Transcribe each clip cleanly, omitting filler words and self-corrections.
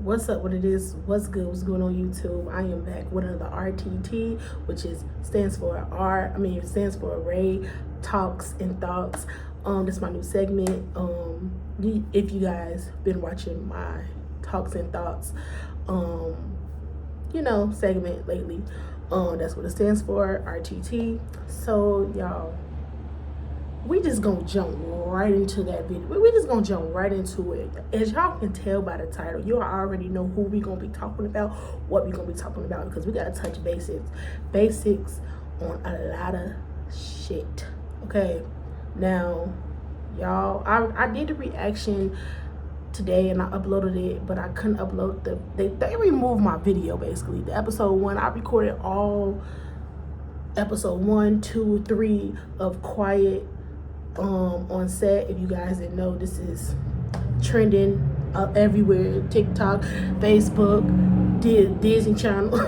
What's up? What it is? What's good? What's going on YouTube? I am back with another RTT, which stands for stands for Ray Talks and Thoughts. This is my new segment. If you guys been watching my Talks and Thoughts, segment lately, that's what it stands for, RTT. So y'all, we just gonna jump right into that video. We just gonna jump right into it. As y'all can tell by the title, you already know who we gonna be talking about, what we gonna be talking about, because we gotta touch basics on a lot of shit. Okay, now y'all, I did a reaction today and I uploaded it, but I couldn't upload they removed my video. Basically, the episode 1, I recorded all episode 1, 2, 3 of Quiet on Set. If you guys didn't know, this is trending up everywhere: TikTok, Facebook, Disney Channel.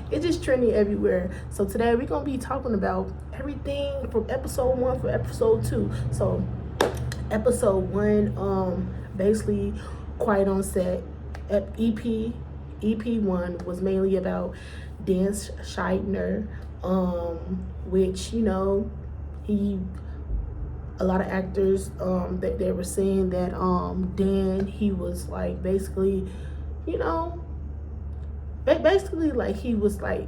It's just trending everywhere. So today we're gonna be talking about everything from episode 1 for episode 2. So episode 1, basically Quiet on Set. EP1 was mainly about Dan Schneider, which, a lot of actors that they were saying that Dan, he was like basically like he was like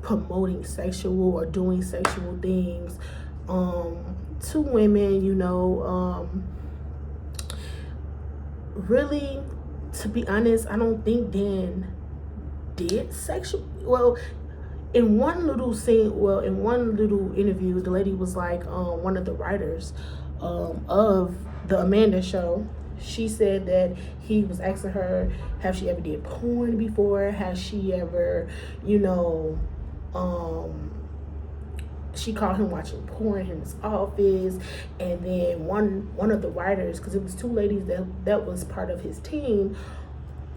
promoting sexual or doing sexual things to women, really, to be honest, I don't think Dan did sexual. Well, in one little interview, the lady was like, one of the writers of the Amanda Show, she said that he was asking her, have she ever did porn before? Has she ever, she caught him watching porn in his office. And then one of the writers, because it was 2 ladies that was part of his team,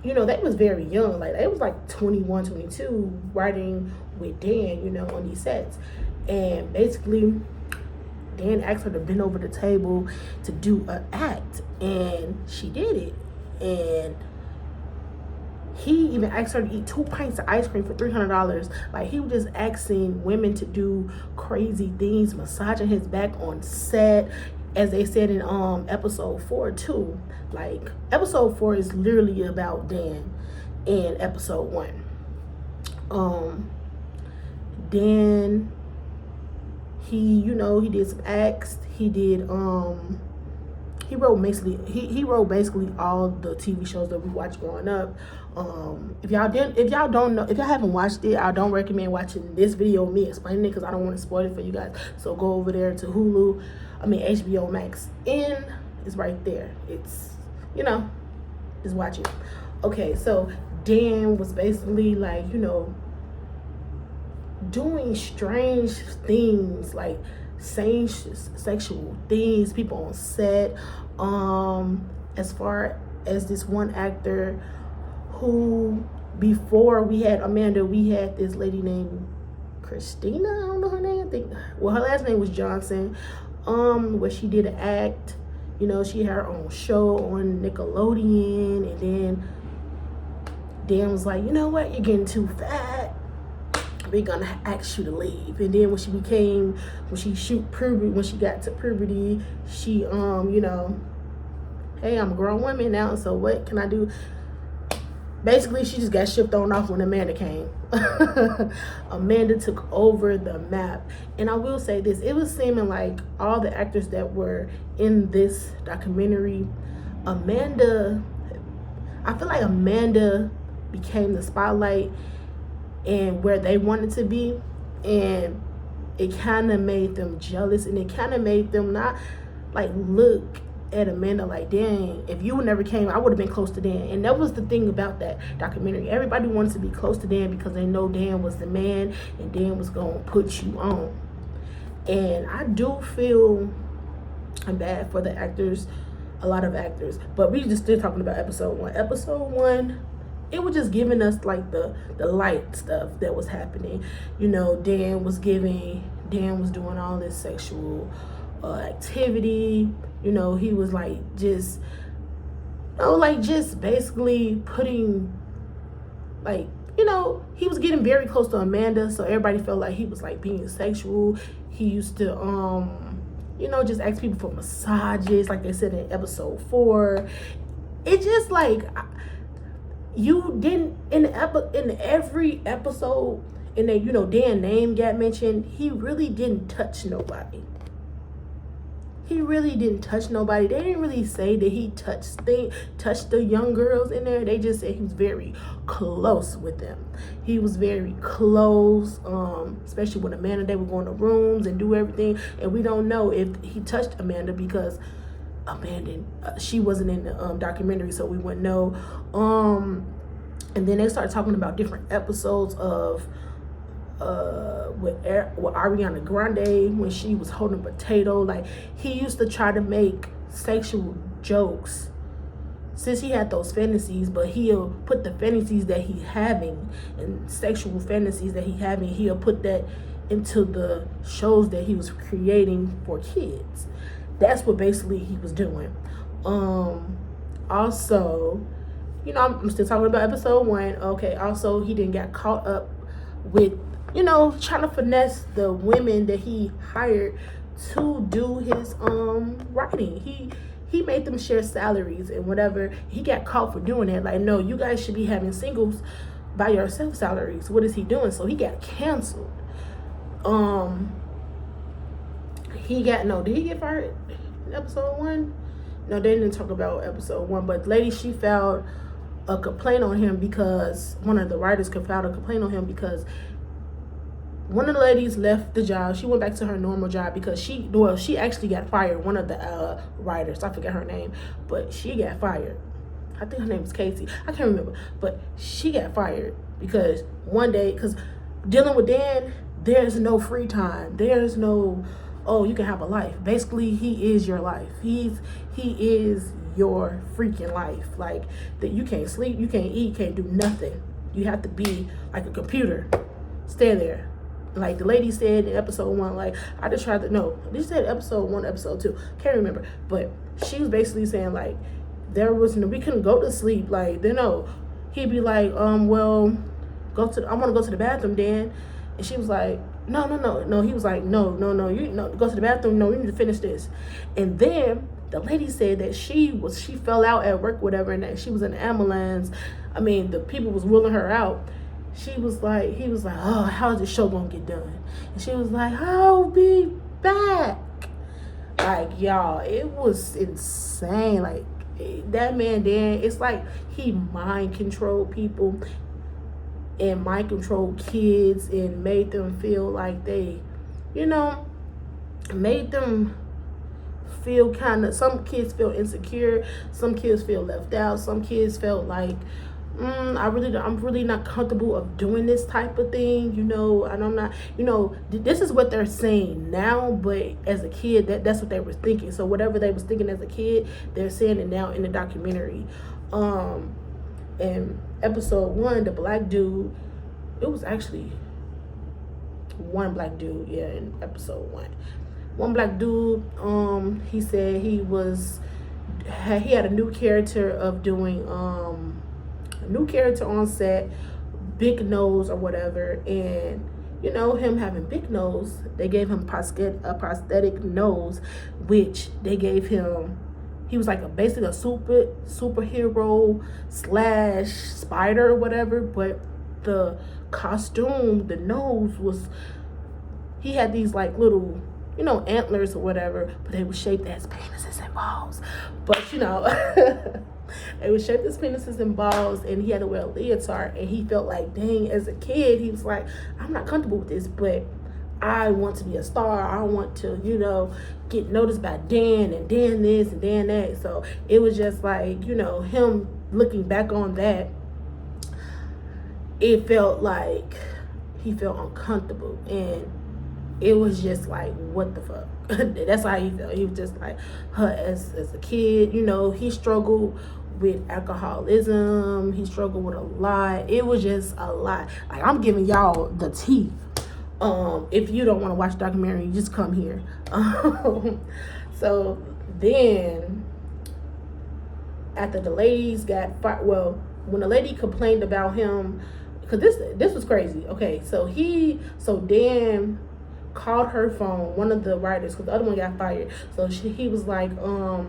they was very young, like they was like 21, 22, writing with Dan, on these sets. And basically Dan asked her to bend over the table to do an act, and she did it. And he even asked her to eat 2 pints of ice cream for $300. Like, he was just asking women to do crazy things, massaging his back on set, as they said in episode 4 too. Like, episode 4 is literally about Dan in episode 1. Dan, he did some acts. He did he wrote basically all the TV shows that we watched growing up. If y'all haven't watched it, I don't recommend watching this video of me explaining it, because I don't want to spoil it for you guys. So go over there to HBO Max, and it's right there. It's just watch it. Okay, so Dan was basically like, doing strange things, like saying sexual things, people on set. As far as this one actor who, before we had Amanda, we had this lady named Christina, I don't know her name, her last name was Johnson, where she did an act, she had her own show on Nickelodeon. And then Dan was like, you know what, you're getting too fat, we're gonna ask you to leave. And then when she got to puberty, she hey, I'm a grown woman now, so what can I do? Basically, she just got shipped on off when Amanda came. Amanda took over the map. And I will say this, it was seeming like all the actors that were in this documentary, I feel like Amanda became the spotlight and where they wanted to be, and it kind of made them jealous, and it kind of made them not like look at Amanda like, dang, if you never came, I would have been close to Dan. And that was the thing about that documentary. Everybody wanted to be close to Dan because they know Dan was the man, and Dan was gonna put you on. And I do feel bad for the actors, a lot of actors, but we just still talking about episode 1. Episode 1, it was just giving us like the light stuff that was happening. Dan was doing all this sexual activity. He was like just like just basically putting, like, he was getting very close to Amanda, so everybody felt like he was like being sexual. He used to just ask people for massages, like they said in episode 4. It just like, you didn't, in every episode, and then Dan name got mentioned, he really didn't touch nobody. He really didn't touch nobody. They didn't really say that he touched the young girls in there. They just said he was very close with them. He was very close, especially when Amanda, they would go in the rooms and do everything. And we don't know if he touched Amanda because Amanda, she wasn't in the documentary, so we wouldn't know. And then they started talking about different episodes of with Ariana Grande when she was holding a potato. Like, he used to try to make sexual jokes since he had those fantasies, but he'll put the fantasies that he having and sexual fantasies that he having, he'll put that into the shows that he was creating for kids. That's what basically he was doing. Also, I'm still talking about episode 1. Okay, also he didn't get caught up with trying to finesse the women that he hired to do his writing. He made them share salaries and whatever. He got caught for doing that. Like, no, you guys should be having singles by yourself salaries. What is he doing? So he got canceled. Did he get fired in episode 1? No, they didn't talk about episode 1, but the lady, she filed a complaint on him because one of the writers filed a complaint on him because one of the ladies left the job. She went back to her normal job because she actually got fired. One of the writers, I forget her name, but she got fired. I think her name was Casey. I can't remember, but she got fired because one day, because dealing with Dan, there's no free time. There's no, oh, you can have a life. Basically, he is your life. He is your freaking life. Like, that you can't sleep, you can't eat, you can't do nothing. You have to be like a computer. Stay there. Like the lady said in episode 1, like, I just tried to, no, this said episode 1, episode 2, can't remember, but she was basically saying, like, we couldn't go to sleep, like, he'd be like, well, I want to go to the bathroom, Dan, and she was like, no, he was like, no, go to the bathroom, no, we need to finish this. And then the lady said that she fell out at work, whatever, and that she was in an ambulance. I mean, the people was wheeling her out. He was like, oh, how's the show gonna get done? And she was like, I'll be back. Like, y'all, it was insane. Like, that man, Dan, it's like he mind controlled people and mind controlled kids and made them feel like they, made them feel some kids feel insecure, some kids feel left out, some kids felt like, I'm really not comfortable of doing this type of thing, and I'm not, this is what they're saying now, but as a kid, that's what they were thinking. So whatever they was thinking as a kid, they're saying it now in the documentary. In episode 1, the black dude, it was actually one black dude, in episode 1. One black dude, he said he had a new character of doing, new character on set, big nose or whatever, and him having big nose, they gave him a prosthetic nose, which they gave him. He was like basically a superhero / spider or whatever, but the costume, the nose was, he had these like little antlers or whatever, but they were shaped as penises and balls. But they would shape his penises and balls, and he had to wear a leotard, and he felt like, dang, as a kid, he was like, I'm not comfortable with this, but I want to be a star. I want to, get noticed by Dan, and Dan this and Dan that. So it was just like, him looking back on that, it felt like he felt uncomfortable, and it was just like, what the fuck? That's how he felt. He was just like, as a kid, he struggled with alcoholism. He struggled with a lot. It was just a lot. Like, I'm giving y'all the tea. If you don't want to watch the documentary, just come here. So then after the ladies got fired, well, when the lady complained about him, because this was crazy. Okay, so Dan called her phone, one of the writers, because the other one got fired. So he was like, the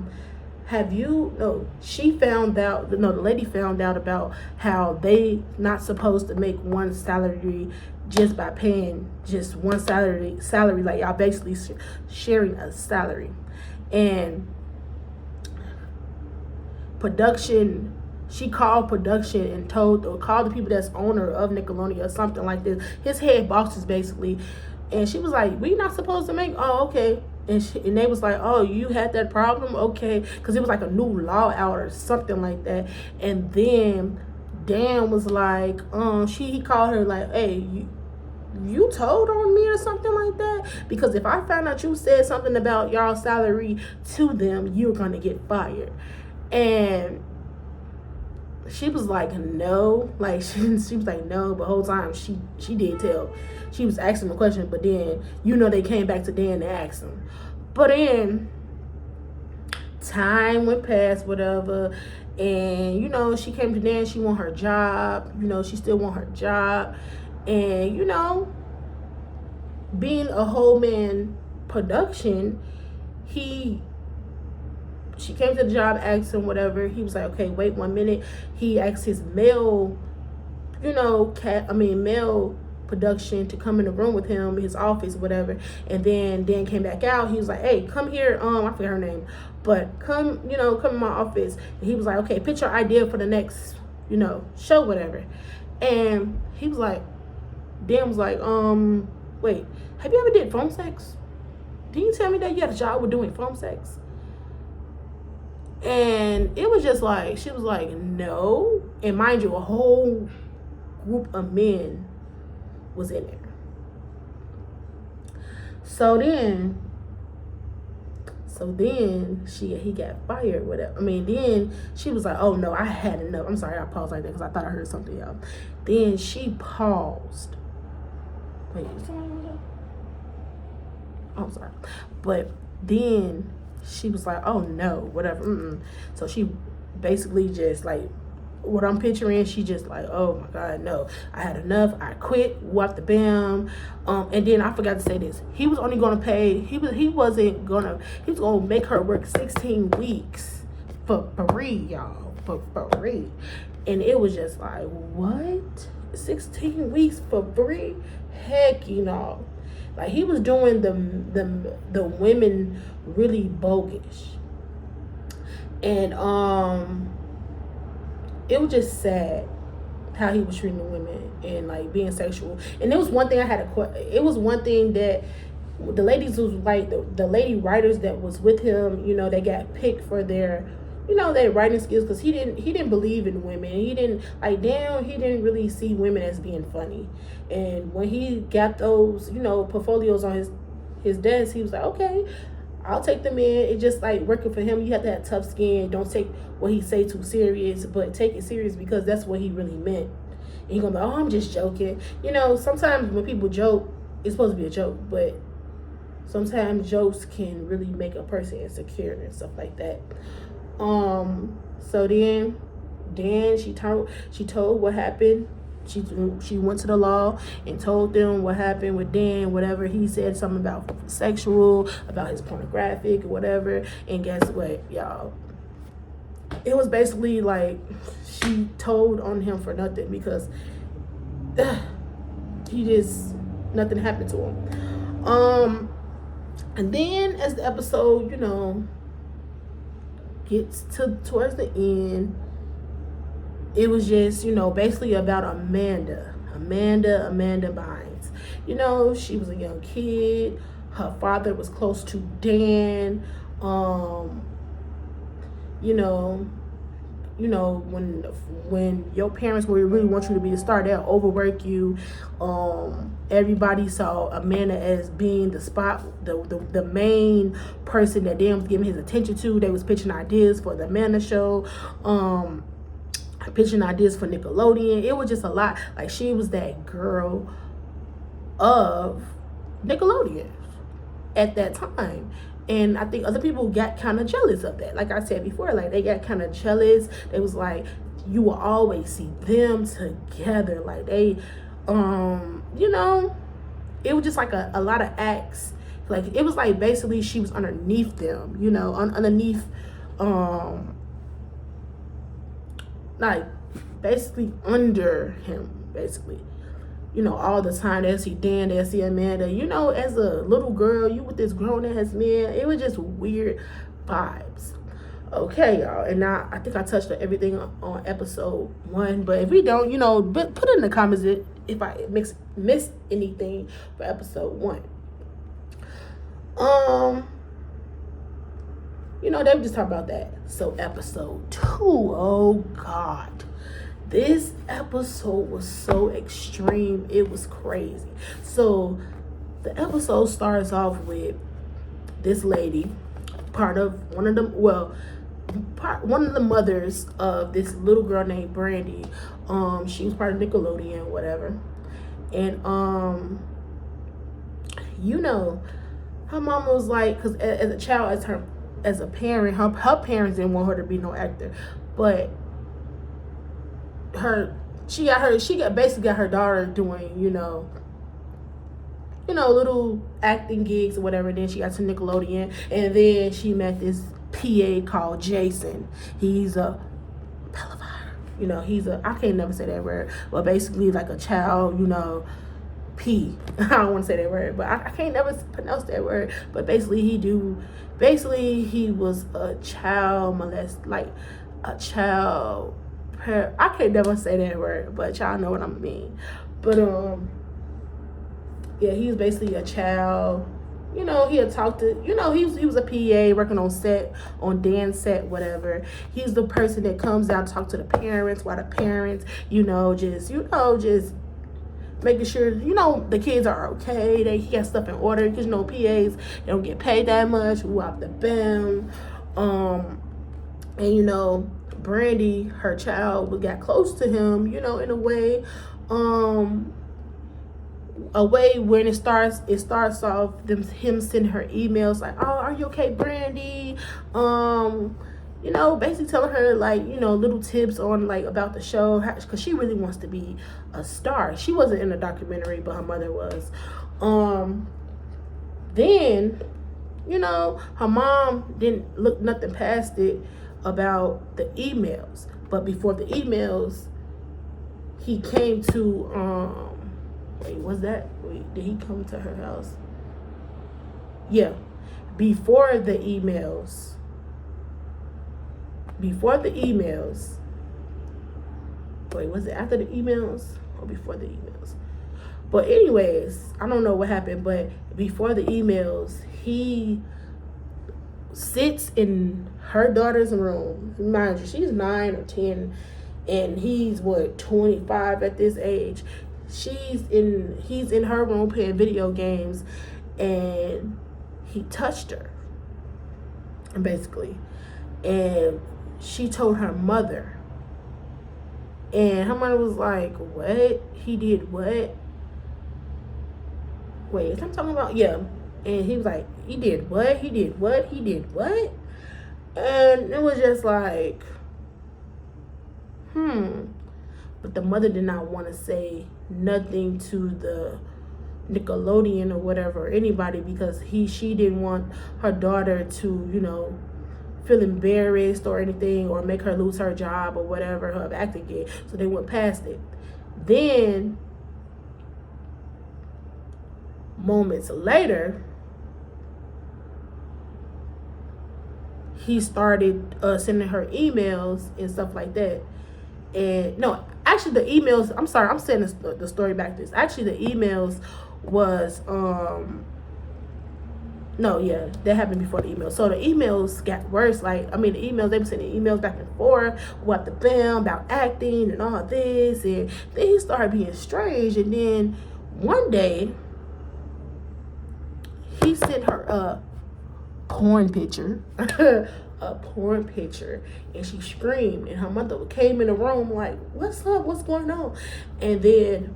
lady found out about how they not supposed to make one salary just by paying just one salary, like y'all basically sharing a salary. And production, she called production and called the people that's owner of Nickelodeon or something like this, his head bosses basically, and she was like, we not supposed to make, oh, okay. And they was like, oh, you had that problem? Okay. Because it was like a new law out or something like that. And then Dan was like, he called her like, hey, you told on me or something like that? Because if I found out you said something about y'all salary to them, you're going to get fired. And she was like, no. Like, she was like, no. But the whole time, she did tell. She was asking the question, but then, they came back to Dan to ask him. But then, time went past, whatever. And, she came to Dan. She want her job. She still want her job. And, being a whole man production, she came to the job, asked him whatever. He was like, okay, wait 1 minute. He asked his male production to come in the room with him, his office, whatever. And then Dan came back out. He was like, hey, come here. I forget her name, but come in my office. And he was like, okay, pitch your idea for the next, show, whatever. And he was like, Dan was like, wait, have you ever did phone sex? Didn't you tell me that you had a job with doing phone sex? And it was just like, she was like, no. And mind you, a whole group of men was in there. So then he got fired, whatever. Then she was like, oh no, I had enough. I'm sorry, I paused like that because I thought I heard something else. Then she paused. Wait, is somebody over there? Oh, I'm sorry. But then she was like, oh no, whatever. So she basically just like, what I'm picturing, she just like, oh my God, no, I had enough. I quit, whoop the bam. And then I forgot to say this. He was only gonna pay, he was gonna make her work 16 weeks for free, y'all, for free. And it was just like, what? 16 weeks for free? Heck, like he was doing the women really bogus. And it was just sad how he was treating the women and like being sexual. And it was one thing it was one thing that the ladies was like, the lady writers that was with him, they got picked for their, their writing skills, because he didn't believe in women. He didn't really see women as being funny. And when he got those, portfolios on his desk, he was like, okay, I'll take them in. It's just like working for him. You have to have tough skin. Don't take what he say too serious, but take it serious because that's what he really meant. And you're gonna be, oh, I'm just joking. Sometimes when people joke, it's supposed to be a joke, but sometimes jokes can really make a person insecure and stuff like that. So then she told what happened. She went to the law and told them what happened with Dan, whatever. He said something about sexual, about his pornographic, or whatever. And guess what, y'all? It was basically like she told on him for nothing, because nothing happened to him. And then as the episode, gets towards the end, it was just, basically about Amanda Bynes. She was a young kid. Her father was close to Dan. When your parents really want you to be the star, they'll overwork you. Everybody saw Amanda as being the main person that Dan was giving his attention to. They was pitching ideas for the Amanda show. Pitching ideas for Nickelodeon. It was just a lot. Like, she was that girl of Nickelodeon at that time. And I think other people got kind of jealous of that. Like I said before, like they got kind of jealous. They was like, you will always see them together. Like they, you know, it was just like a lot of acts. Like it was like basically she was underneath them, you know, underneath, like basically under him, basically. You know, all the time they see Dan, they see Amanda. You know, as a little girl, you with this grown ass man. It was just weird vibes. Okay, y'all. And now I think I touched on everything on episode 1. But if we don't, you know, but put it in the comments if I missed anything for episode 1. You know, they were just talking about that. So episode 2, oh God. This episode was so extreme. It was crazy. So the episode starts off with this lady, one of the mothers of this little girl named Brandy. She was part of Nickelodeon, whatever. And you know, her mama was like, because as a child, as a parent, her parents didn't want her to be no actor, but she basically got her daughter doing, you know, little acting gigs or whatever. Then she got to Nickelodeon, and then she met this PA called Jason. He's a pedophile. You know, I can't never say that word, but basically like a child, you know, P. I don't want to say that word, but I can't never pronounce that word. But basically he was a child molest, like a child. I can't never say that word, but y'all know what I mean. But yeah, he was basically a child. You know, he had talked to, you know, he was a PA working on Dan's set, whatever. He's the person that comes out to talk to the parents, while the parents, just making sure, you know, the kids are okay. He got stuff in order, because, you know, PAs, they don't get paid that much. Whoop the bam. And, you know, Brandy, her child, got close to him, you know, in a way when it starts off him sending her emails like, oh, are you okay, Brandy? You know, basically telling her, like, you know, little tips on, like, about the show, because she really wants to be a star. She wasn't in the documentary, but her mother was. Then, you know, her mom didn't look nothing past it about the emails. But before the emails, he came to, did he come to her house? Yeah. Before the emails, was it after the emails or before the emails? But anyways, I don't know what happened, but before the emails, he sits in her daughter's room. Mind you, she's 9 or 10, and he's 25 at this age. He's in her room playing video games, and he touched her, basically. And she told her mother, and her mother was like, what? He did what? Wait, is I'm talking about? Yeah. And he was like, he did what? He did what? He did what? And it was just like, But the mother did not want to say nothing to the Nickelodeon or whatever, or anybody, because she didn't want her daughter to, you know, feel embarrassed or anything, or make her lose her job or whatever, her acting gig. So they went past it. Then, moments later, he started sending her emails and stuff like that. And no, actually the emails, I'm sorry, I'm saying the story back to this. Actually the emails was, no, yeah, that happened before the emails. So the emails got worse. Like, I mean, the emails, they were sending emails back and forth, what the film, about acting and all this. And then he started being strange. And then one day, he sent her a porn picture. A porn picture, and she screamed, and her mother came in the room like, what's up, what's going on? And then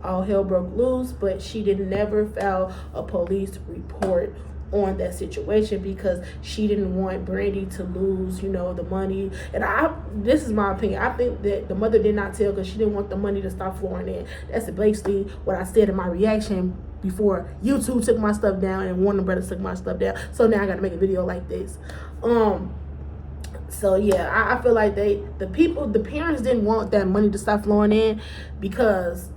all hell broke loose, but she never file a police report on that situation because she didn't want Brandy to lose, you know, the money. And this is my opinion. I think that the mother did not tell because she didn't want the money to stop flowing in. That's basically what I said in my reaction before YouTube took my stuff down and Warner Brothers took my stuff down. So now I got to make a video like this. So yeah, I feel like the parents didn't want that money to stop flowing in because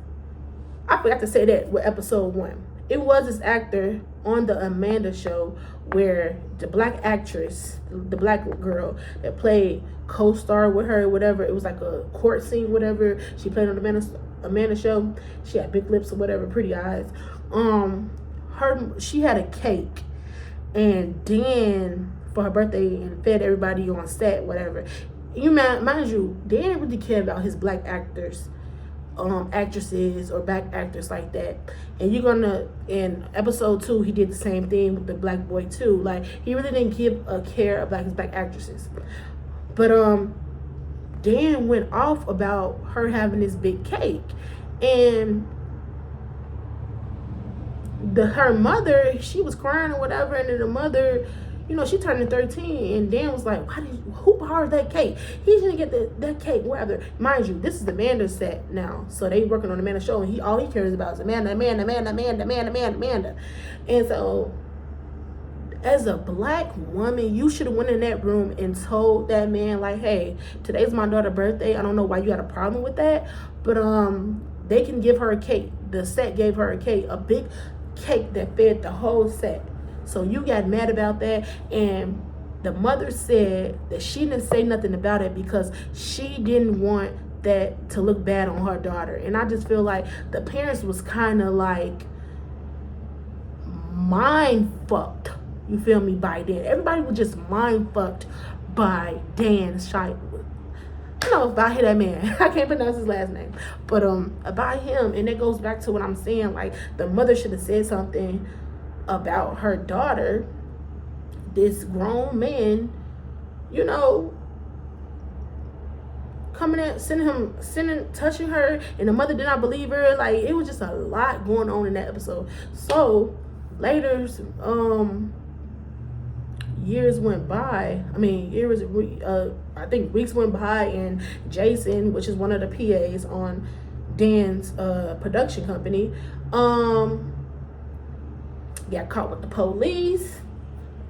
I forgot to say that with episode 1. It was this actor on the Amanda show where the black actress, the black girl that played co-star with her, whatever, it was like a court scene, whatever. She played on the Amanda show. She had big lips or whatever, pretty eyes. She had a cake, and Dan for her birthday and fed everybody on set, whatever. Mind you, Dan didn't really care about his black actors. Actresses or black actors like that. And you're gonna, in episode 2, he did the same thing with the black boy too. Like, he really didn't give a care about his black actresses. But Dan went off about her having this big cake, and her mother, she was crying or whatever, and then the mother, you know, she turned 13, and Dan was like, who borrowed that cake? He didn't get that cake, whatever. Mind you, this is the Amanda set now. So they working on the Amanda show, and all he cares about is Amanda. And so, as a black woman, you should have went in that room and told that man, like, hey, today's my daughter's birthday. I don't know why you had a problem with that, but they can give her a cake. The set gave her a cake, a big cake that fed the whole set. So you got mad about that, and the mother said that she didn't say nothing about it because she didn't want that to look bad on her daughter. And I just feel like the parents was kind of like mind fucked, you feel me, by Dan. Everybody was just mind fucked by Dan Scheid. By that man. I can't pronounce his last name. But about him, and it goes back to what I'm saying, like, the mother should have said something about her daughter. This grown man, you know, coming at, touching her, and the mother did not believe her. Like, it was just a lot going on in that episode. So later, years went by. I think weeks went by, and Jason, which is one of the PAs on Dan's production company, got caught with the police.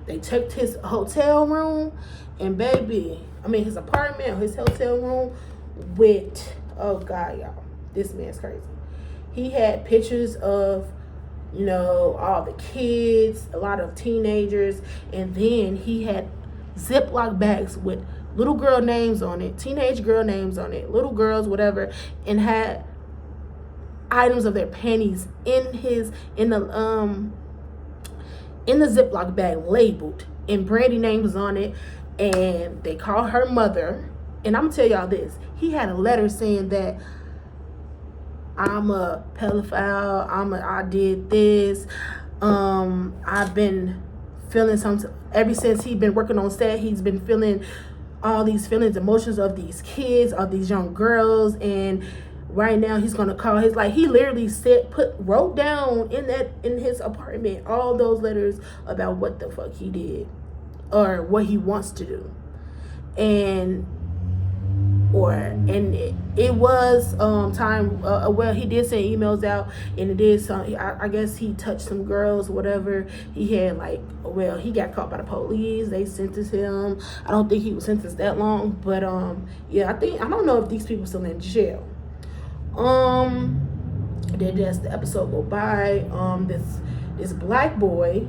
They took his hotel room, and his apartment, his hotel room with, oh God, y'all, this man's crazy. He had pictures of, you know, all the kids, a lot of teenagers, and then he had Ziploc bags with little girl names on it, teenage girl names on it, little girls, whatever, and had items of their panties in the Ziploc bag labeled, and Brandy name was on it, and they called her mother. And I'm gonna tell y'all this, he had a letter saying that I'm a pedophile, I did this, I've been feeling ever since he's been working on set, he's been feeling all these feelings, emotions of these kids, of these young girls, and right now he's gonna call he literally wrote down in his apartment all those letters about what the fuck he did or what he wants to do. And it was time, well, he did send emails out, and it did some, I guess he touched some girls, whatever. He had he got caught by the police, they sentenced him. I don't think he was sentenced that long, but yeah, I don't know if these people still in jail. Then just the episode go by, this black boy,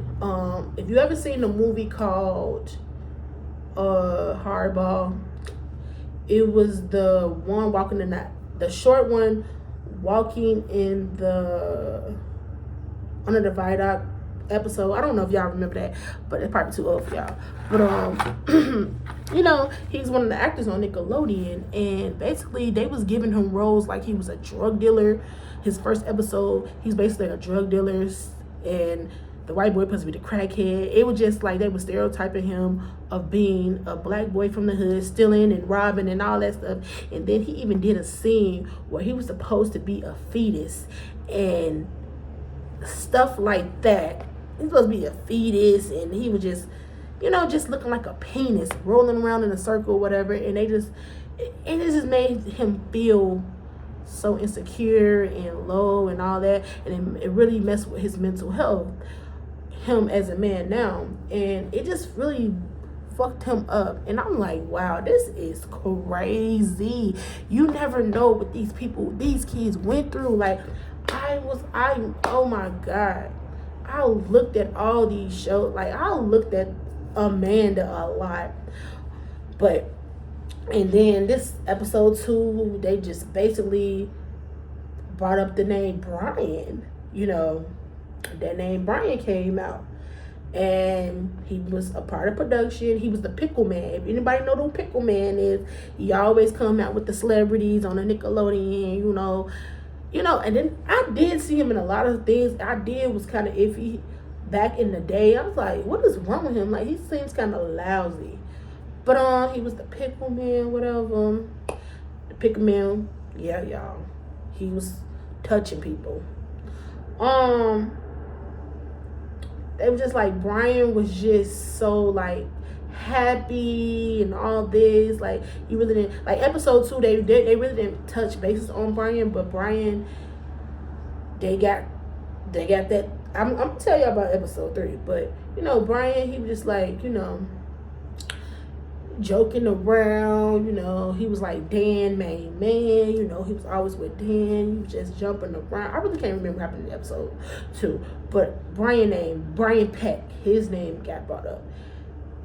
if you ever seen the movie called Hardball, it was the one walking in the short one walking in under the viaduct episode. I don't know if y'all remember that, but it's probably too old for y'all. But you know, he's one of the actors on Nickelodeon, and basically they was giving him roles like he was a drug dealer. His first episode, he's basically a drug dealer, and the white boy supposed to be the crackhead. It was just like they were stereotyping him of being a black boy from the hood, stealing and robbing and all that stuff. And then he even did a scene where he was supposed to be a fetus and stuff like that. he's supposed to be a fetus, and he was just, just looking like a penis rolling around in a circle, whatever. And it just made him feel so insecure and low and all that, and it really messed with his mental health, him as a man now, and it just really fucked him up. And I'm like, wow, this is crazy. You never know what these kids went through. Like, oh my God, I looked at all these shows, like I looked at Amanda a lot, and then this episode 2, they just basically brought up the name Brian. That name Brian came out, and he was a part of production. He was the Pickle Man. If anybody know who Pickle Man is, he always come out with the celebrities on the Nickelodeon, and then I did see him in a lot of things. I did was kind of iffy back in the day. I was like, what is wrong with him? Like, he seems kind of lousy. But he was the Pickle Man, whatever. The Pickle Man, yeah, y'all. He was touching people. They were just like, Brian was just so like happy and all this. Like, he really didn't, like episode 2, they really didn't touch bases on Brian, but Brian, they got that. I'm gonna tell you about episode 3, but Brian, he was just like, joking around, he was like Dan main man, he was always with Dan, he was just jumping around. I really can't remember what happened in episode 2, but Brian Peck, his name got brought up.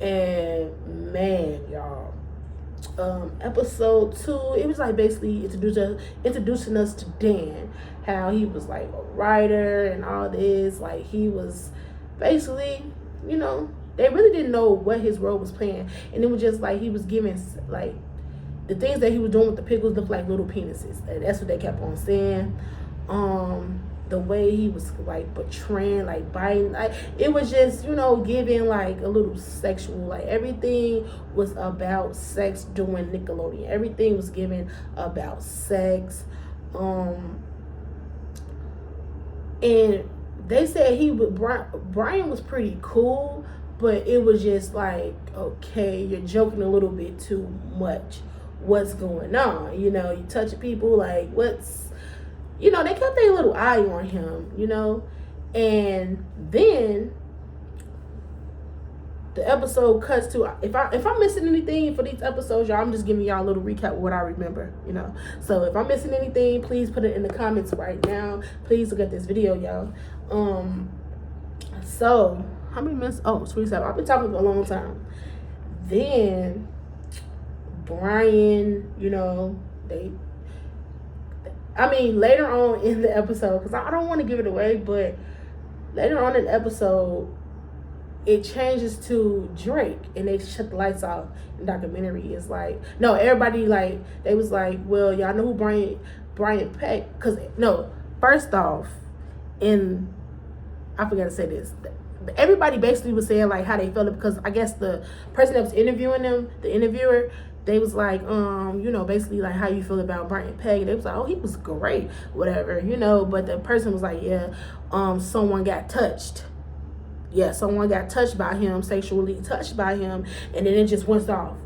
And man, y'all, episode 2, it was like basically introducing us to Dan, how he was like a writer and all this. Like, he was basically, they really didn't know what his role was playing, and it was just like he was giving, like, the things that he was doing with the pickles looked like little penises. And that's what they kept on saying. The way he was like portraying, like biting, like it was just, giving like a little sexual. Like, everything was about sex during Nickelodeon. Everything was given about sex. And they said Brian was pretty cool, but it was just like, okay, you're joking a little bit too much. What's going on? You touching people, like, they kept their little eye on him, and then the episode cuts to, if I'm missing anything for these episodes, y'all, I'm just giving y'all a little recap of what I remember, So if I'm missing anything, please put it in the comments right now. Please look at this video, y'all. So how many minutes? Oh, 27. I've been talking for a long time. Then Brian, later on in the episode, because I don't want to give it away, but later on in the episode, it changes to Drake, and they shut the lights off. The documentary is like, no, everybody, like, they was like, well, y'all know who Brian Peck, because, no, first off, I forgot to say this, everybody basically was saying like how they felt, because I guess the person that was interviewing them, the interviewer, they was like, basically like, how you feel about Brian Peck? They was like, oh, he was great, whatever, but the person was like, yeah, someone got touched. Yeah, someone got touched by him, sexually touched by him, and then it just went off.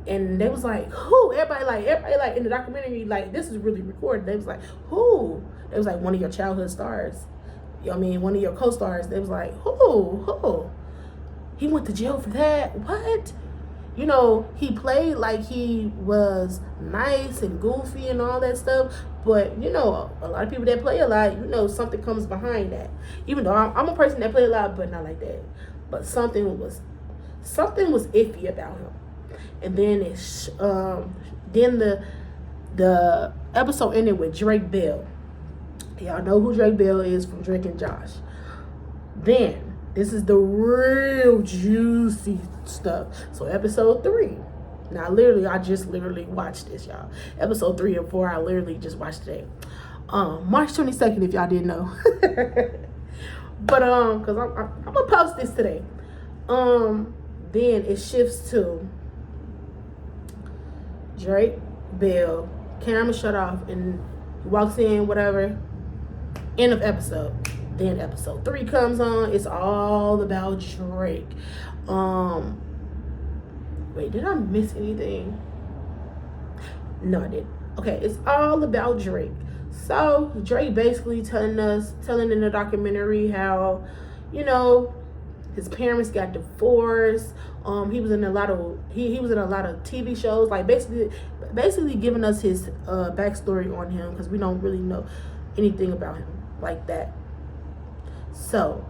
And they was like, who? Everybody like in the documentary, like, this is really recorded. They was like, who? They was like, one of your childhood stars. One of your co-stars. They was like, who? He went to jail for that? What? He played like he was nice and goofy and all that stuff. But, a lot of people that play a lot, something comes behind that. Even though I'm a person that play a lot, but not like that. But something was iffy about him. And then the episode ended with Drake Bell. Y'all know who Drake Bell is from Drake and Josh. Then, this is the real juicy stuff. So, episode 3. Now, I just watched this, y'all. Episode 3 and 4, I literally just watched today. March 22nd, if y'all didn't know. But, because I'm going to post this today. Then it shifts to Drake Bell. Camera shut off, and he walks in, whatever. End of episode. Then episode 3 comes on. It's all about Drake. Wait, did I miss anything? No, I didn't. Okay, it's all about Drake. So Drake basically telling in the documentary how, you know, his parents got divorced. He was in a lot of he was in a lot of TV shows, like basically giving us his backstory on him, because we don't really know anything about him like that. So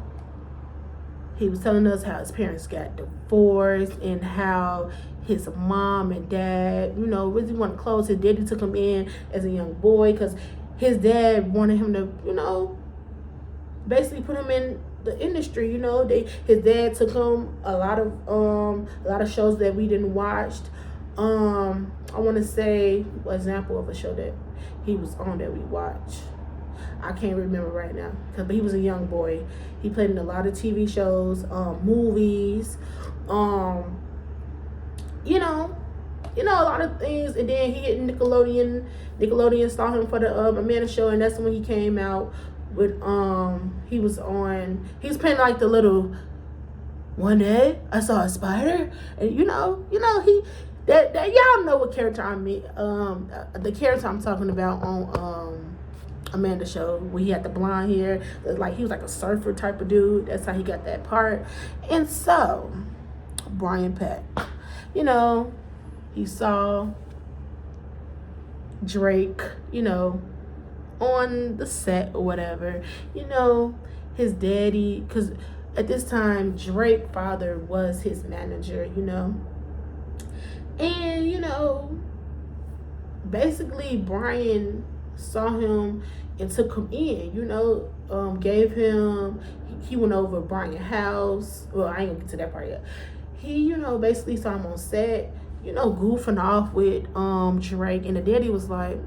he was telling us how his parents got divorced and how his mom and dad, you know, really wanted close. His daddy took him in as a young boy because his dad wanted him to, you know, basically put him in the industry. You know, his dad took him a lot of shows that we didn't watch. I want to say an example of a show that he was on that we watched. I can't remember right now, but he was a young boy. He played in a lot of TV shows, movies, you know, a lot of things. And then he hit Nickelodeon. Nickelodeon saw him for the Amanda Show, and that's when he came out with he was playing like the little, one day I saw a spider, and you know he that y'all know what character I mean. The character I'm talking about on Amanda Show, where he had the blonde hair, like he was like a surfer type of dude. That's how he got that part. And so Brian Peck, you know, he saw Drake, you know, on the set or whatever. You know, his daddy, because at this time Drake's father was his manager, you know. And, you know, basically Brian saw him and took him in, you know, gave him, he went over Brian's house. Well, I ain't gonna get to that part yet. He, you know, basically saw him on set, you know, goofing off with Drake, and the daddy was like,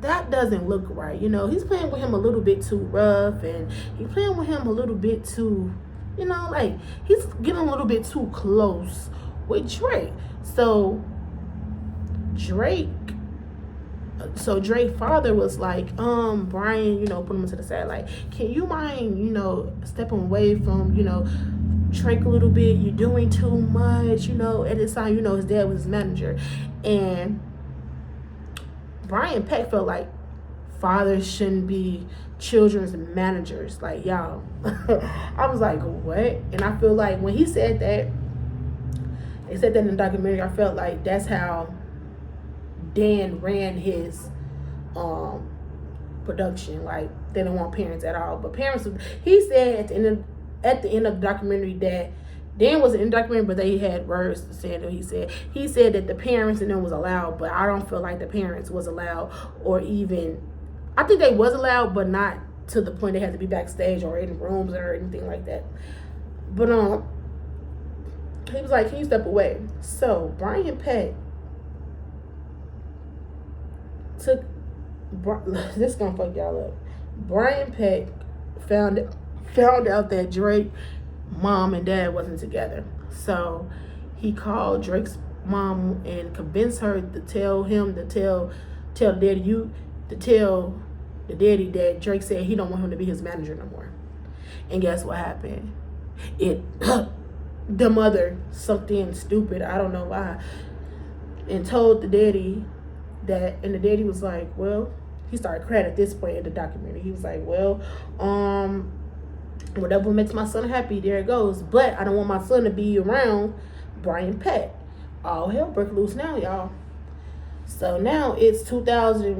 that doesn't look right. You know, he's playing with him a little bit too rough, and he's playing with him a little bit too, you know, like he's getting a little bit too close with Drake. So Drake's father was like, Brian, you know, put him to the side, like, can you mind, you know, stepping away from, you know, Drake a little bit? You're doing too much, you know. At this time, you know, his dad was his manager, and Brian Peck felt like fathers shouldn't be children's managers. Like, y'all, I was like, what? And I feel like when he said that, they said that in the documentary, I felt like that's how Dan ran his production. Like, they don't want parents at all. But parents, he said at the end of the documentary that Dan wasn't in the documentary, but they had words saying that he said that the parents and them was allowed, but I don't feel like the parents was allowed, or even, I think they was allowed, but not to the point they had to be backstage or in rooms or anything like that. But he was like, can you step away? So Brian Peck took, this is gonna fuck y'all up. Brian Peck found out that Drake mom and dad wasn't together. So he called Drake's mom and convinced her to tell the daddy that Drake said he don't want him to be his manager no more. And guess what happened? The mother sucked in stupid, I don't know why, and told the daddy that, and the daddy was like, well, he started crying at this point in the documentary. He was like, well, whatever makes my son happy, there it goes. But I don't want my son to be around Brian Peck. All hell break loose now, y'all. So now it's 2000.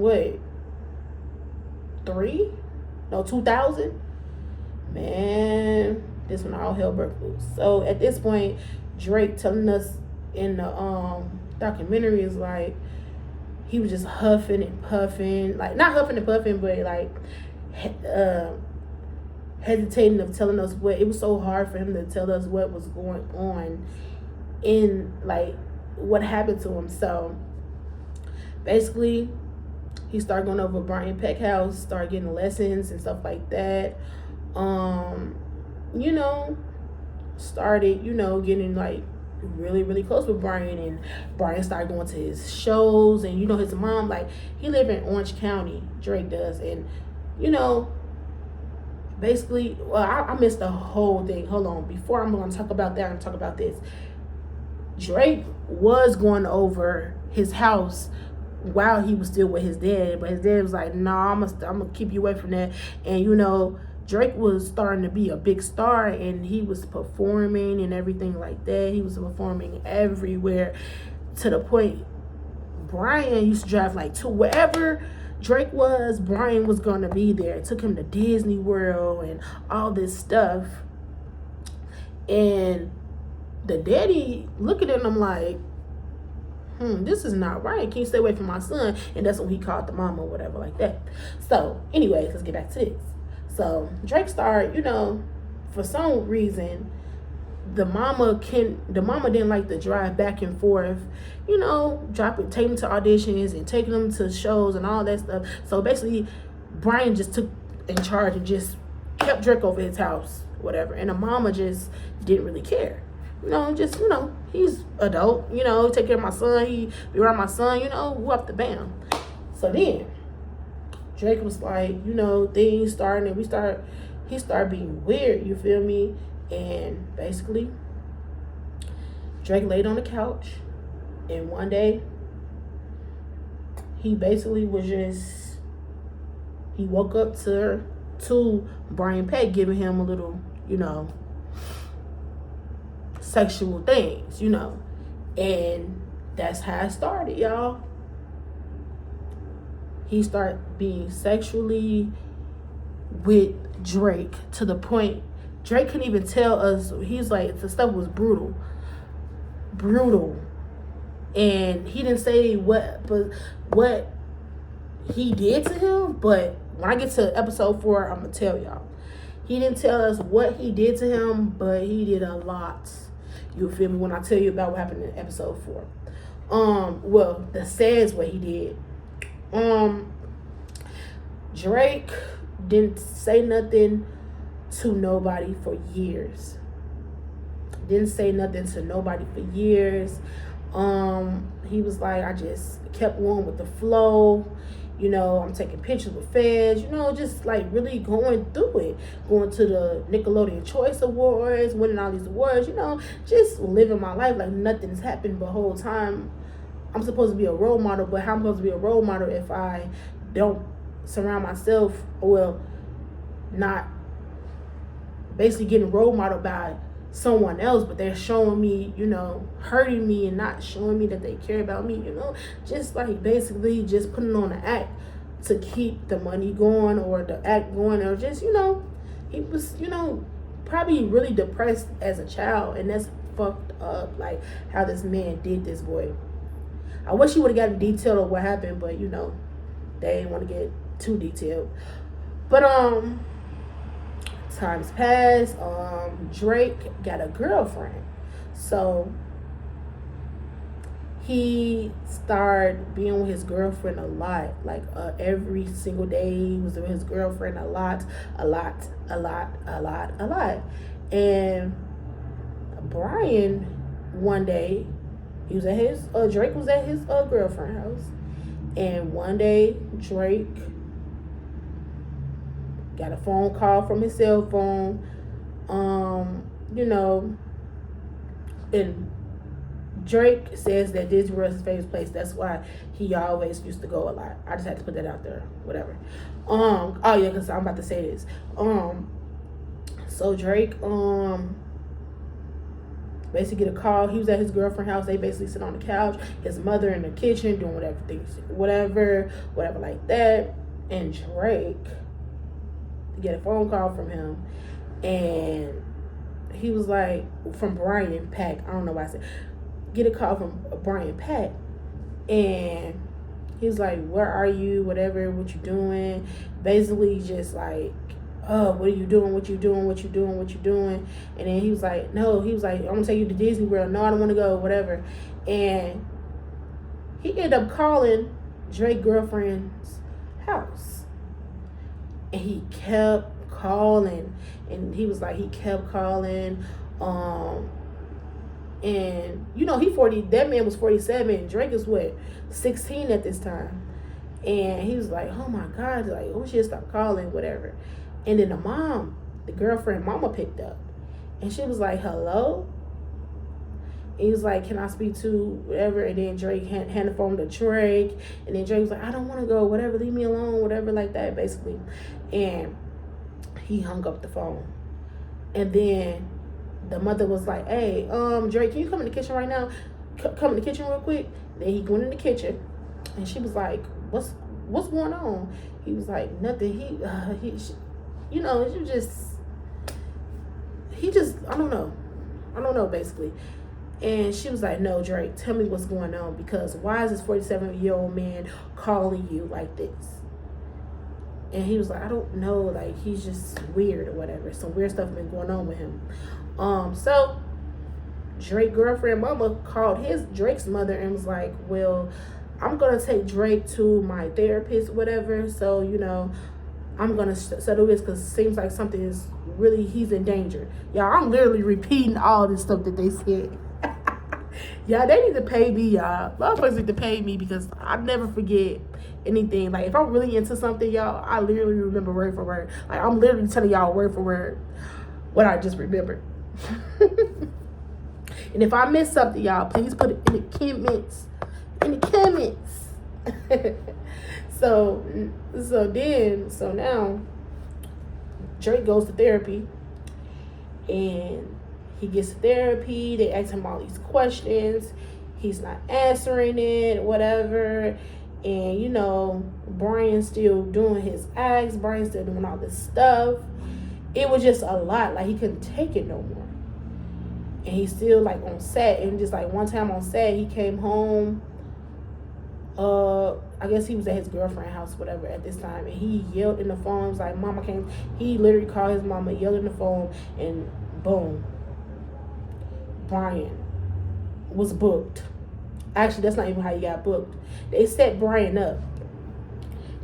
Man, this one all hell broke loose. So at this point, Drake telling us in the documentary is like, he was just huffing and puffing, like not huffing and puffing, but like hesitating of telling us what. It was so hard for him to tell us what was going on in, like, what happened to him. So basically, he started going over Brian Peck's house, started getting lessons and stuff like that. You know, started, you know, getting like really, really close with Brian, and Brian started going to his shows. And you know, his mom, like, he lived in Orange County, Drake does, and you know, basically, well, I missed the whole thing. Hold on. Before I'm going to talk about that, I'm going to talk about this. Drake was going over his house while he was still with his dad, but his dad was like, "Nah, I'm gonna keep you away from that." And you know, Drake was starting to be a big star, and he was performing and everything like that. He was performing everywhere, to the point Brian used to drive like to wherever Drake was. Brian was gonna be there. It took him to Disney World and all this stuff, and the daddy looking at him like, this is not right. Can you stay away from my son? And that's when he called the mama or whatever like that. So anyways, let's get back to this. So Drake started, you know, for some reason, the mama didn't like to drive back and forth, you know, taking him to auditions and taking him to shows and all that stuff. So basically, Brian just took in charge and just kept Drake over his house, whatever. And the mama just didn't really care. You know, just, you know, he's adult, you know, take care of my son, he be around my son, you know, whoop the bam. So then Drake was like, you know, things starting, and he started being weird, you feel me? And basically, Drake laid on the couch, and one day, he basically he woke up to Brian Peck giving him a little, you know, sexual things, you know. And that's how it started, y'all. He started being sexually with Drake to the point Drake couldn't even tell us. He's like, the stuff was brutal. And he didn't say what he did to him, but when I get to episode 4, I'm gonna tell y'all. He didn't tell us what he did to him, but he did a lot. You feel me when I tell you about what happened in episode 4. Well, the says what he did. Drake didn't say nothing to nobody for years. Didn't say nothing to nobody for years. He was like, I just kept on with the flow. You know, I'm taking pictures with fans, you know, just like really going through it. Going to the Nickelodeon Choice Awards, winning all these awards, you know, just living my life like nothing's happened the whole time. I'm supposed to be a role model, but how am I supposed to be a role model if I don't surround myself, well, not basically getting role model by someone else, but they're showing me, you know, hurting me and not showing me that they care about me, you know, just like basically just putting on an act to keep the money going or the act going, or just, you know, he was, you know, probably really depressed as a child, and that's fucked up, like how this man did this boy. I wish he would have gotten detailed of what happened, but you know, they didn't want to get too detailed. But times passed. Drake got a girlfriend, so he started being with his girlfriend a lot. Like every single day, he was with his girlfriend a lot. And Brian, one day, he was at his Drake was at his girlfriend's house, and one day Drake got a phone call from his cell phone, you know, and Drake says that Disney World is his favorite place. That's why he always used to go a lot. I just had to put that out there, whatever. Oh yeah, because I'm about to say this. So Drake, basically get a call. He was at his girlfriend's house. They basically sit on the couch. His mother in the kitchen doing whatever like that. And Drake get a phone call from him, and he was like, from Brian Peck. I don't know why I said, get a call from Brian Peck, and he was like, where are you? Whatever, what you doing? Basically, just like, oh, what are you doing? What you doing? And then he was like, no. He was like, I'm gonna take you to Disney World. No, I don't want to go. Whatever. And he ended up calling Drake's girlfriend's house. And he kept calling, and he was like, he kept calling, and you know, that man was 47, Drake is what, 16 at this time, And he was like, oh my God, like, oh, she stop calling, whatever. And then the girlfriend mama picked up. And she was like, hello? And he was like, can I speak to whatever? And then Drake handed the phone to Drake. And then Drake was like, I don't want to go, whatever, leave me alone, whatever, like that, basically. And he hung up the phone. And then the mother was like, hey, Drake, can you come in the kitchen right now? Come in the kitchen real quick. Then he went in the kitchen. And she was like, what's going on? He was like, nothing. He I don't know, basically. And she was like, no, Drake, tell me what's going on, because why is this 47-year-old man calling you like this? And he was like, I don't know, like, he's just weird or whatever. Some weird stuff been going on with him. So Drake girlfriend mama called Drake's mother and was like, well, I'm gonna take Drake to my therapist, whatever. So, I'm gonna settle this, because it seems like something is really, he's in danger. Y'all, I'm literally repeating all this stuff that they said. Y'all, they need to pay me, y'all. Motherfuckers need to pay me, because I never forget anything. Like, if I'm really into something, y'all, I literally remember word for word. Like, I'm literally telling y'all word for word what I just remembered. And if I miss something, y'all, please put it in the comments. So now Drake goes to therapy, and he gets to therapy. They ask him all these questions. He's not answering it, whatever. And Brian's still doing his acts. Brian's still doing all this stuff. It was just a lot. Like, he couldn't take it no more. And he's still like on set. And just like one time on set, he came home. I guess he was at his girlfriend's house, whatever, at this time, and he yelled in the phone. He was like, Mama came. He literally called his mama, yelled in the phone, and boom, Brian was booked. Actually, that's not even how he got booked. They set Brian up.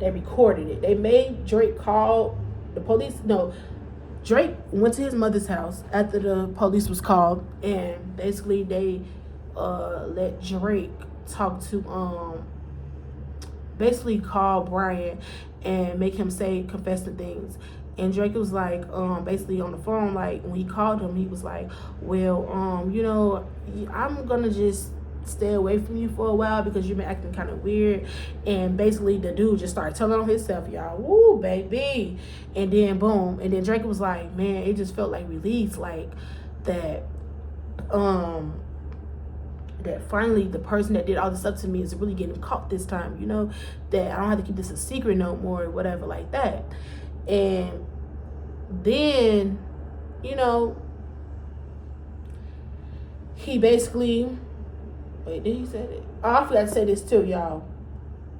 They recorded it. They made Drake call the police. No, Drake went to his mother's house after the police was called, and basically they let Drake talk to basically call Brian and make him confess to things. And Drake was like, basically on the phone, like, when he called him, he was like, well, I'm gonna just stay away from you for a while because you've been acting kind of weird. And basically the dude just started telling on himself, y'all. Woo, baby. And then boom. And then Drake was like, man, it just felt like release, like that that finally the person that did all this stuff to me is really getting caught this time, that I don't have to keep this a secret no more, or whatever, like that. And then, he basically, wait, did he say it? Oh, I forgot to say this too, y'all.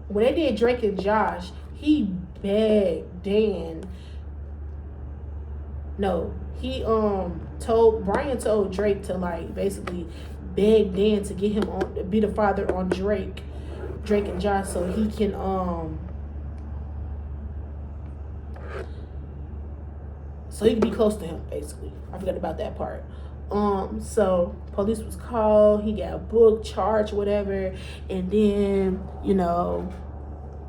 When they did Drake and Josh, he begged Dan. No, he Brian told Drake to, like, basically beg Dan to get him on, be the father on Drake and Josh, so he can be close to him, basically. I forgot about that part. So police was called, he got booked, charged, whatever, and then,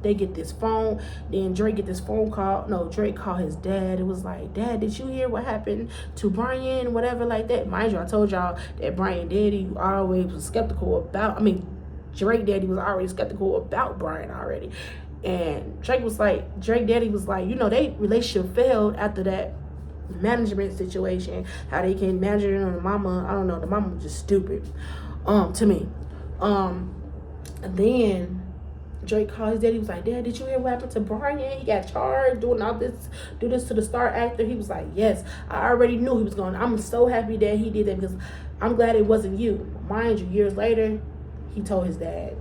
they get this phone. Then Drake get this phone call. No, Drake called his dad. It was like, Dad, did you hear what happened to Brian? Whatever, like that. Mind you, I told y'all that Brian daddy always was skeptical about, Drake daddy was already skeptical about Brian already. And Drake daddy was like, they relationship failed after that management situation. How they can manage it on the mama. I don't know. The mama was just stupid, to me. And then Drake called his daddy. He was like, Dad, did you hear what happened to Brian? He got charged doing all this, do this to the star actor. He was like, yes, I already knew he was going. I'm so happy that he did that, because I'm glad it wasn't you. Mind you, years later, he told his dad,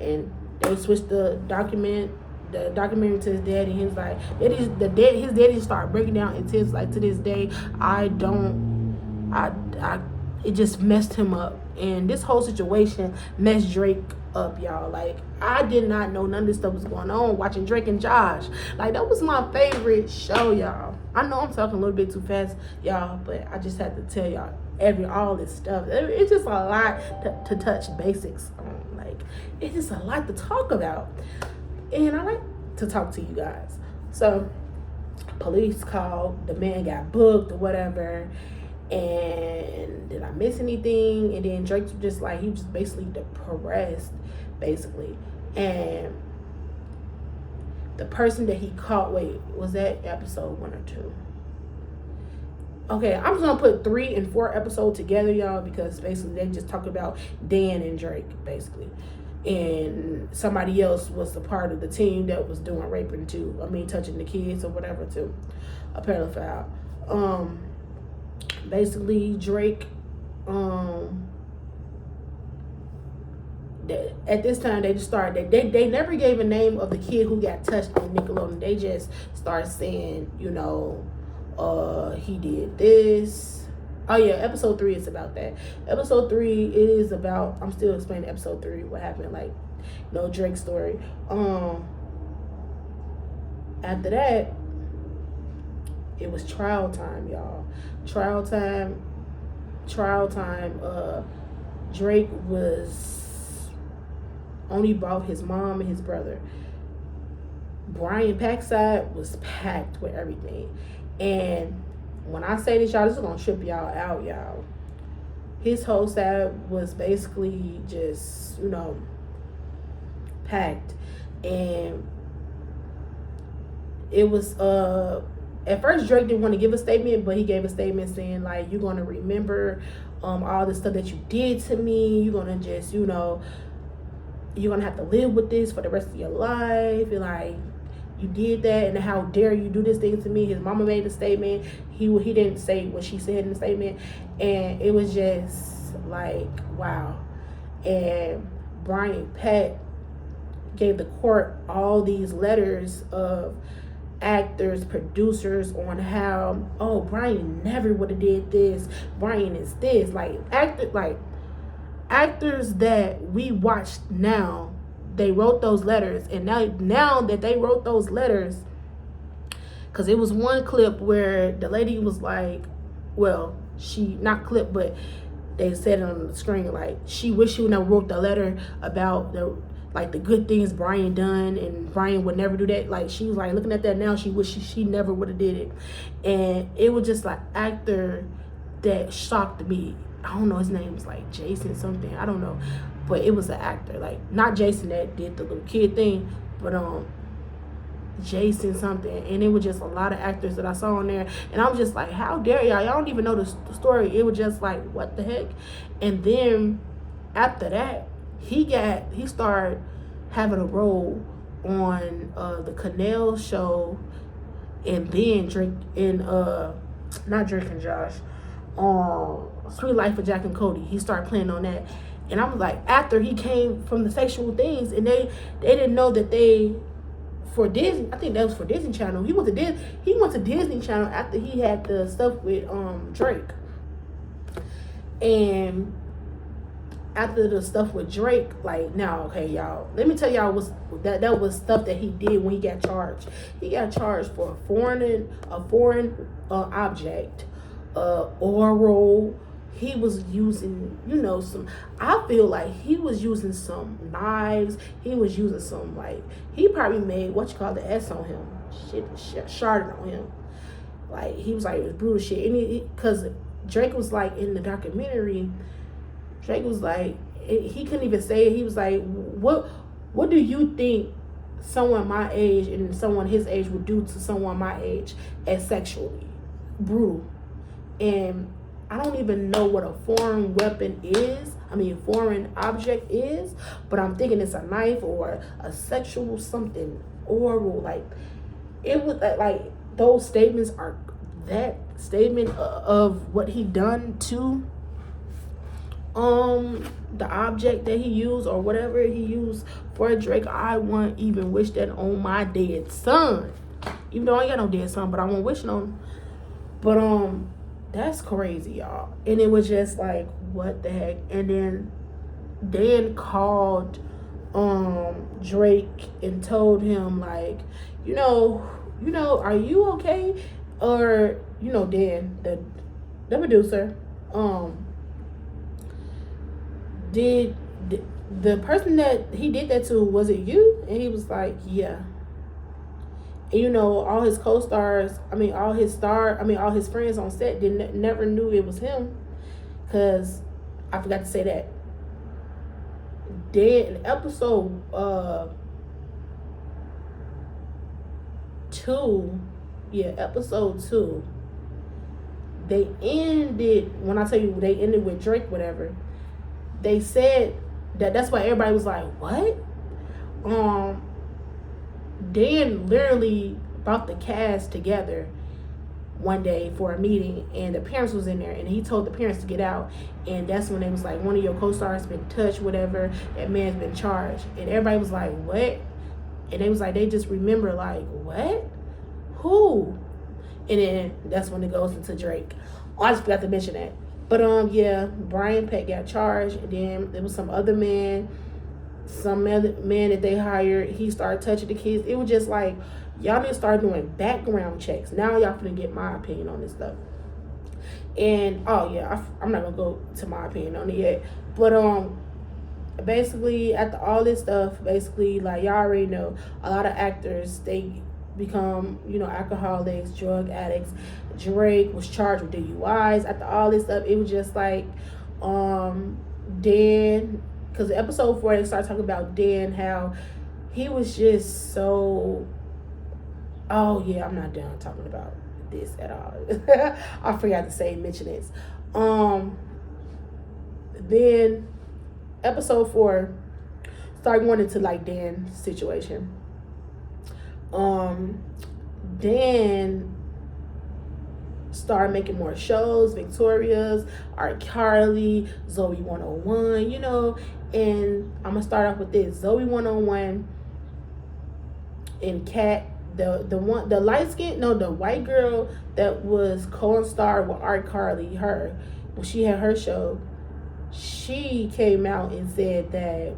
and they switched the documentary to his daddy. He was like, his daddy started breaking down in tears. Like, to this day, it just messed him up. And this whole situation messed Drake up, y'all. Like, I did not know none of this stuff was going on watching Drake and Josh. Like, that was my favorite show, y'all. I know I'm talking a little bit too fast, y'all, but I just had to tell y'all all this stuff. It's just a lot to touch basics on. Like, it's just a lot to talk about. and I like to talk to you guys. So police called, the man got booked or whatever. And did I miss anything? And then Drake was just like, he was just basically depressed, basically. And the person that he caught, wait, was that episode 1 or 2? Okay, I'm just gonna put 3 and 4 episodes together, y'all, because basically they just talk about Dan and Drake, basically. And somebody else was a part of the team that was doing raping too. I mean, touching the kids or whatever too. A pedophile. Basically Drake, at this time they just started, they never gave a name of the kid who got touched on Nickelodeon. They just started saying, you know, he did this. Oh yeah, episode 3 is about that. Episode 3 is about, I'm still explaining episode 3, what happened, like, you know, Drake's story. After that, it was trial time, y'all. Trial time. Drake was only brought his mom and his brother. Brian Pack's side was packed with everything. And when I say this, y'all, this is gonna trip y'all out, y'all. His whole side was basically just, you know, packed. And it was at first Drake didn't want to give a statement, but he gave a statement saying, like, you're gonna remember all the stuff that you did to me. You're gonna just, you know, you're gonna have to live with this for the rest of your life. And like, you did that, and how dare you do this thing to me. His mama made a statement. He didn't say what she said in the statement, and it was just like, wow. And Brian Peck gave the court all these letters of actors, producers, on how, oh, Brian never would have did this. Brian is this, like actors that we watch now. They wrote those letters, and now that they wrote those letters, because it was one clip where the lady was like, well, she not clip, but they said it on the screen, like, she wished she would never wrote the letter about the good things Brian done, and Brian would never do that. Like, she was like looking at that now, she wished she never would have did it. And it was just like actor that shocked me. I don't know, his name was like Jason something, I don't know, but it was an actor, like not Jason that did the little kid thing, but Jason something. And it was just a lot of actors that I saw on there, and I was just like, how dare y'all don't even know the story. It was just like, what the heck. And then after that, he started having a role on the Canal show, and then Drake and not Drake and Josh, Sweet Life of Jack and Cody. He started playing on that. And I was like, after he came from the sexual things, and they didn't know that they, for Disney, I think that was for Disney Channel. He went to Disney Channel after he had the stuff with Drake. And after the stuff with Drake, like, now, okay, y'all, let me tell y'all that was stuff that he did when he got charged. He got charged for a foreign object, oral. He was using, you know, I feel like he was using some knives. He was using some, like, he probably made, the S on him. Shit, sharded on him. Like, he was like, it was brutal shit. And because Drake was like, in the documentary, Drake was like, he couldn't even say it. He was like, what do you think someone my age and someone his age would do to someone my age as sexually? Brutal. And I don't even know what a foreign weapon is. I mean, foreign object is, but I'm thinking it's a knife or a sexual something oral. Like, it was like those statements are, that statement of what he done to the object that he used or whatever he used for Drake. I wouldn't even wish that on my dead son, even though I ain't got no dead son, but I won't wish it on him. But that's crazy, y'all. And it was just like, what the heck. And then Dan called Drake and told him, like, you know, are you okay? Or, you know, Dan, the producer, the person that he did that to, was it you? And he was like, yeah. And you know, all his co-stars, all his friends on set didn't never knew it was him, because I forgot to say that. Then episode 2, episode 2, they ended, when I tell you they ended with Drake, whatever, they said that's why everybody was like, what? Dan literally brought the cast together one day for a meeting, and the parents was in there, and he told the parents to get out, and that's when they was like, one of your co-stars been touched, whatever, that man's been charged. And everybody was like, what? And they was like, they just remember, like, what? Who? And then that's when it goes into Drake. I just forgot to mention that. But Brian Peck got charged, and then there was some other man that they hired. He started touching the kids. It was just like, y'all need to start doing background checks. Now y'all finna get my opinion on this stuff. And I'm not gonna go to my opinion on it yet. But basically, after all this stuff, basically, like, y'all already know, a lot of actors, they become, alcoholics, drug addicts. Drake was charged with DUIs. After all this stuff, it was just like, Dan, because episode 4, they started talking about Dan, how he was just so, I'm not done talking about this at all. I forgot to mention this. Then episode 4 started going into like Dan's situation. Dan started making more shows, Victoria's, iCarly, Zoe 101, and I'm gonna start off with this. Zoe 101 and Kat, the white girl that was co-star with iCarly, when she had her show, she came out and said that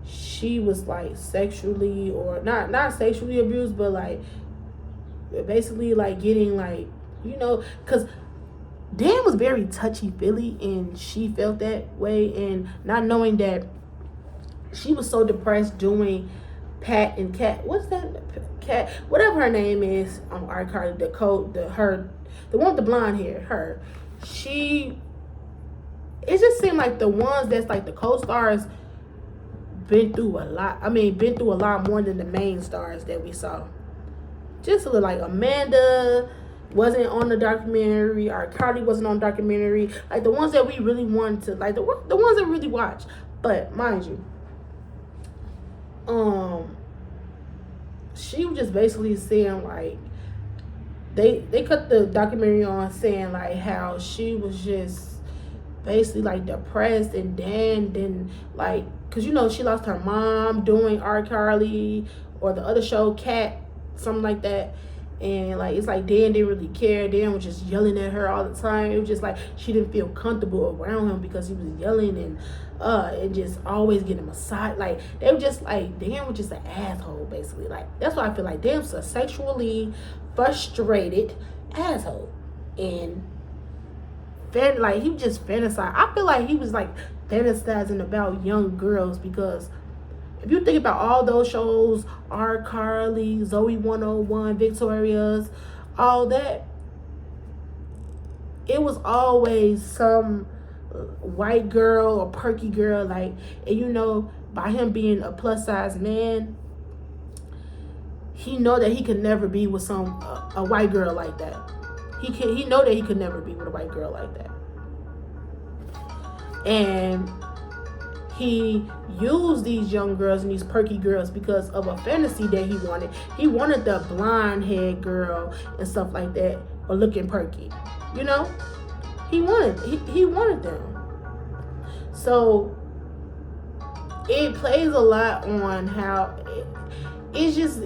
she was like sexually, or not sexually abused, but like basically like getting like, because Dan was very touchy-feely, and she felt that way, and not knowing that she was so depressed doing Pat and Kat, what's that, Kat, whatever her name is, iCarly, the one with the blonde hair, it just seemed like the ones that's like the co-stars been through a lot more than the main stars that we saw. Just a little like Amanda wasn't on the documentary, or Cardi wasn't on the documentary, like the ones that we really wanted to, like the ones that we really watch. But mind you, she was just basically saying like, they cut the documentary on saying like how she was just basically like depressed, and Dan didn't like, because she lost her mom doing iCarly, or the other show Kat, something like that. And like, it's like Dan didn't really care. Dan was just yelling at her all the time. It was just like she didn't feel comfortable around him because he was yelling and just always getting massaged. Like, they were just like, Dan was just an asshole, basically. Like, that's why I feel like Dan's a sexually frustrated asshole. And like, he just fantasized. I feel like he was like fantasizing about young girls, because if you think about all those shows, iCarly, Zoe 101, Victoria's, all that, it was always some white girl or perky girl, like, and by him being a plus size man, he know that he could never be with a white girl like that. He know that he could never be with a white girl like that. And he used these young girls and these perky girls because of a fantasy that he wanted. He wanted the blonde haired girl and stuff like that, or looking perky. He wanted them. So it plays a lot on how it's just,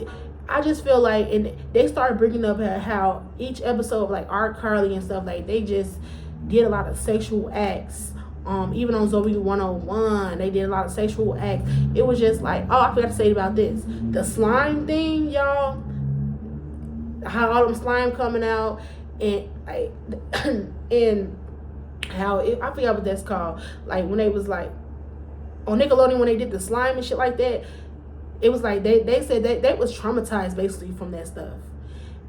I just feel like, and they started bringing up how each episode of like iCarly and stuff, like they just did a lot of sexual acts. Even on Zoe 101, they did a lot of sexual acts. It was just like, I forgot to say about this. The slime thing, y'all. How all them slime coming out, and like, and how I forgot what that's called. Like when they was like, on Nickelodeon when they did the slime and shit like that. It was like they said that they was traumatized basically from that stuff.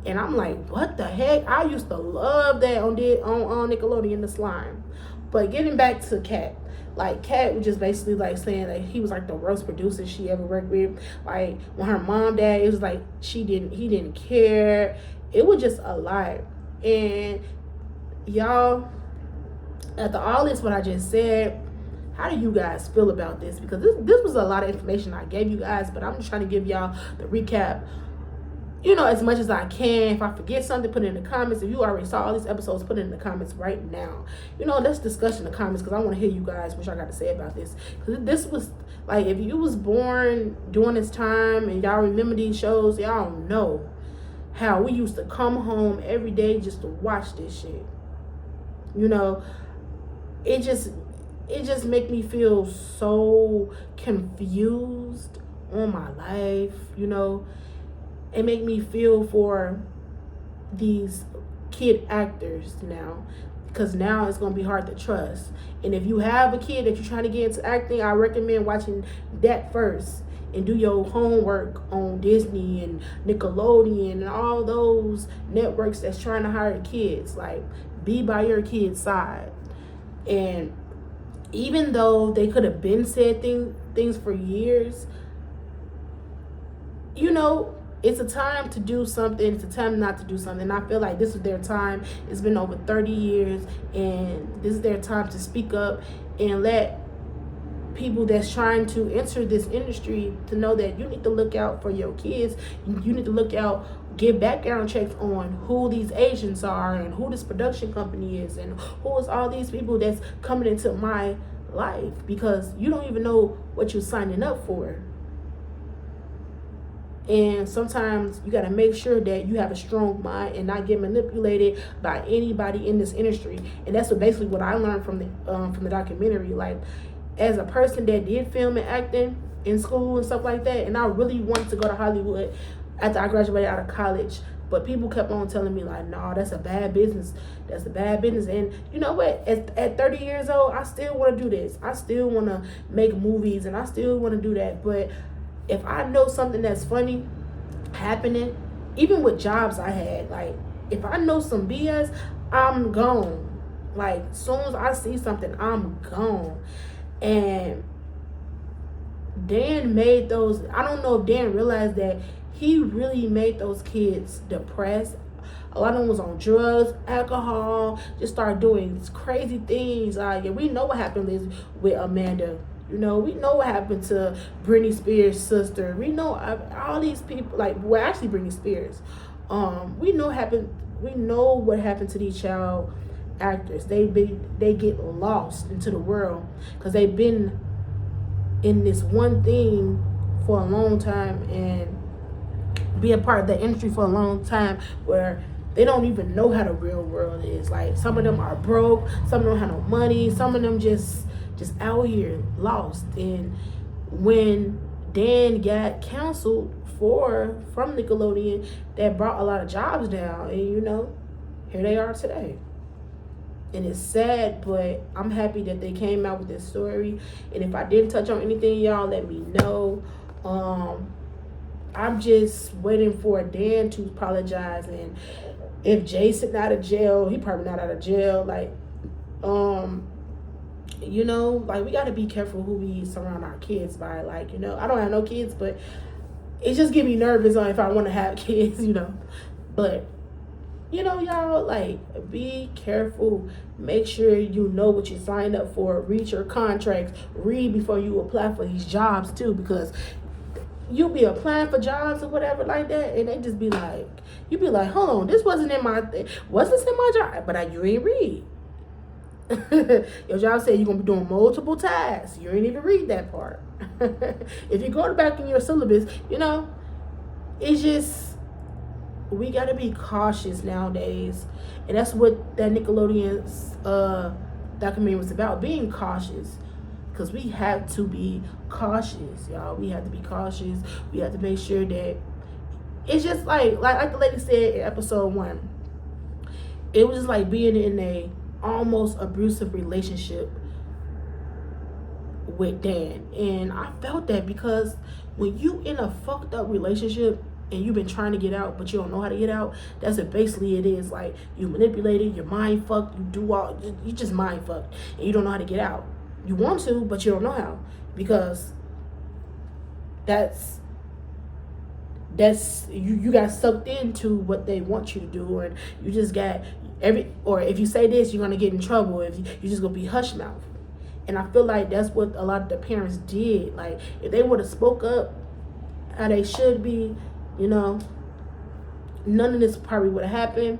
And I'm like, what the heck? I used to love that on Nickelodeon, the slime. But getting back to Kat, like Kat was just basically like saying that he was like the worst producer she ever worked with. Like when her mom died, it was like he didn't care. It was just a lot. And y'all, after all this what I just said, how do you guys feel about this? Because this was a lot of information I gave you guys, but I'm just trying to give y'all the recap, you know, as much as I can. If I forget something, put it in the comments. If you already saw all these episodes, put it in the comments right now. You know, let's discuss in the comments, because I want to hear you guys what y'all got to say about this. Because this was, like, if you was born during this time and y'all remember these shows, y'all know how we used to come home every day just to watch this shit. You know, it just make me feel so confused on my life, you know. It make me feel for these kid actors now, because now it's going to be hard to trust. And if you have a kid that you're trying to get into acting, I recommend watching that first and do your homework on Disney and Nickelodeon and all those networks that's trying to hire kids. Like, be by your kid's side. And even though they could have been said things for years, you know, it's a time to do something. It's a time not to do something. And I feel like this is their time. It's been over 30 years, and this is their time to speak up and let people that's trying to enter this industry to know that you need to look out for your kids. You need to look out, get background checks on who these agents are and who this production company is and who is all these people that's coming into my life, because you don't even know what you're signing up for. And sometimes you got to make sure that you have a strong mind and not get manipulated by anybody in this industry. And that's basically what I learned from the documentary. Like, as a person that did film and acting in school and stuff like that, and I really wanted to go to Hollywood after I graduated out of college, but people kept on telling me like, no, that's a bad business. That's a bad business. And you know what? At 30 years old, I still want to do this. I still want to make movies, and I still want to do that. But if I know something that's funny happening, even with jobs I had, like, if I know some BS, I'm gone. Like, as soon as I see something, I'm gone. And Dan made those, I don't know if Dan realized that he really made those kids depressed. A lot of them was on drugs, alcohol, just started doing these crazy things. Yeah, we know what happened with Amanda. You know, we know what happened to Britney Spears' sister. We know all these people, like, well, actually Britney Spears. We know what happened to these child actors. They get lost into the world because they've been in this one thing for a long time and be a part of the industry for a long time, where they don't even know how the real world is. Like, some of them are broke, some of them have no money, some of them just out here lost. And when Dan got canceled from Nickelodeon, that brought a lot of jobs down, and you know, here they are today. And it's sad, but I'm happy that they came out with this story. And if I didn't touch on anything, y'all let me know. I'm just waiting for Dan to apologize. And if Jason out of jail, he probably not out of jail. Like, you know, like, we got to be careful who we surround our kids by. Like, you know, I don't have no kids, but it just get me nervous on if I want to have kids, you know. But, you know, y'all, like, be careful. Make sure you know what you signed up for. Read your contracts. Read before you apply for these jobs, too, because you'll be applying for jobs or whatever like that, and they just be like, you be like, hold on, this wasn't in my thing. Was this in my job? But you ain't read. Your job said you're going to be doing multiple tasks. You ain't even read that part. If you go back in your syllabus, you know, it's just, we got to be cautious nowadays. And that's what that Nickelodeon's documentary was about, being cautious. Because we have to be cautious, y'all. We have to be cautious. We have to make sure that it's just like the lady said in episode 1. It was just like being in a almost abusive relationship with Dan. And I felt that because when you in a fucked up relationship and you've been trying to get out but you don't know how to get out, that's what basically it is. Like, you manipulated, you're mind fucked, you just mind fucked, and you don't know how to get out. You want to, but you don't know how, because that's you got sucked into what they want you to do, or you just got or if you say this, you're gonna get in trouble, if you just gonna be hush mouth. And I feel like that's what a lot of the parents did. Like, if they would have spoke up how they should be, you know, none of this probably would have happened,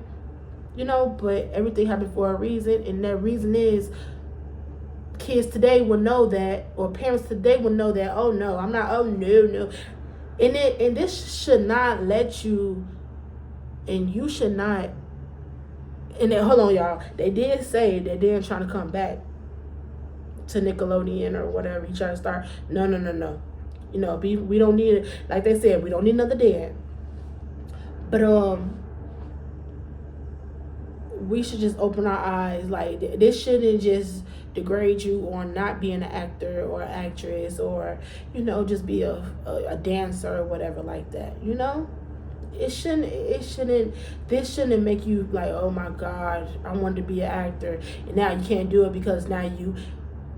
you know. But everything happened for a reason, and that reason is kids today will know that, or parents today will know that, oh no, I'm not, oh no. And this should not let you, and you should not, and then, hold on, y'all, they did say that they're trying to come back to Nickelodeon or whatever. He tried to start, no. You know, we don't need it. Like they said, we don't need another Dan. But we should just open our eyes. Like, this shouldn't just degrade you on not being an actor or actress, or, you know, just be a dancer or whatever like that, you know. This shouldn't make you like, oh my God, I wanted to be an actor and now you can't do it because now you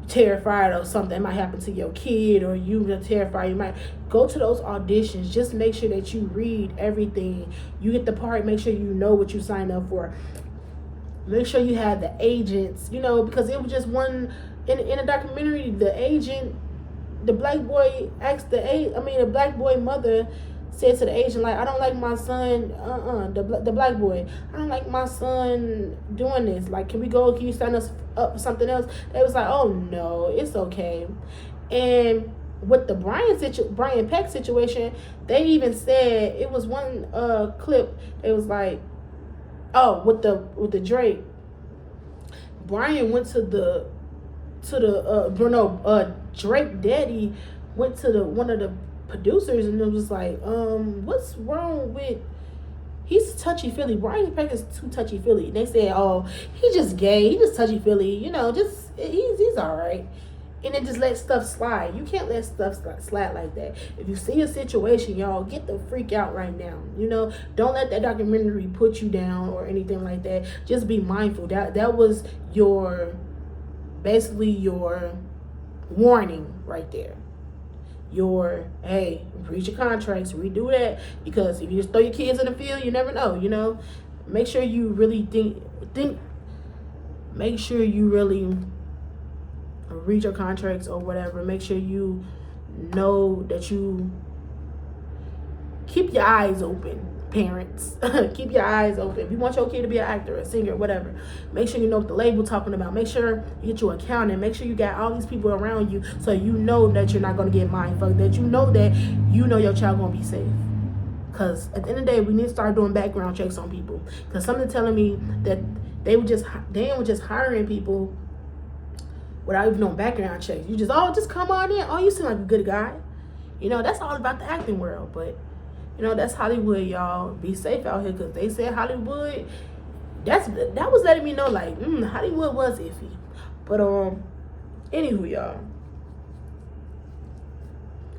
terrified of something might happen to your kid, or you are terrified. You might go to those auditions. Just make sure that you read everything. You get the part, make sure you know what you signed up for. Make sure you have the agents, you know, because it was just one in a documentary. The agent, the black boy asked the black boy mother said to the agent, like, I don't like my son, the black boy, I don't like my son doing this. Like, can you sign us up for something else? They was like, oh no, it's okay. And with the Brian Peck situation, they even said, it was one clip, it was like, oh, with the Drake, Brian went to the Drake daddy went to one of the producers, and it was like, what's wrong with, he's touchy-feely. Brian Peck is too touchy-feely. They said, oh, he just gay, he just touchy-feely, you know, just he's all right. And then just let stuff slide. You can't let stuff slide like that. If you see a situation, y'all, get the freak out right now. You know, don't let that documentary put you down or anything like that. Just be mindful. That was basically your warning right there. Hey, read your contracts, redo that, because if you just throw your kids in the field, you never know, you know. Make sure you really make sure you really read your contracts or whatever. Make sure you know that you keep your eyes open, parents. Keep your eyes open. If you want your kid to be an actor, a singer, whatever, make sure you know what the label talking about. Make sure you get your accountant. Make sure you got all these people around you, so you know that you're not going to get mind fucked, that you know your child going to be safe. Because at the end of the day, we need to start doing background checks on people. Because something telling me that they were just hiring people without even doing background checks. You just come on in. Oh, you seem like a good guy. You know, that's all about the acting world. But, you know, that's Hollywood, y'all. Be safe out here, because they said Hollywood, that was letting me know, like, Hollywood was iffy. But, anywho, y'all,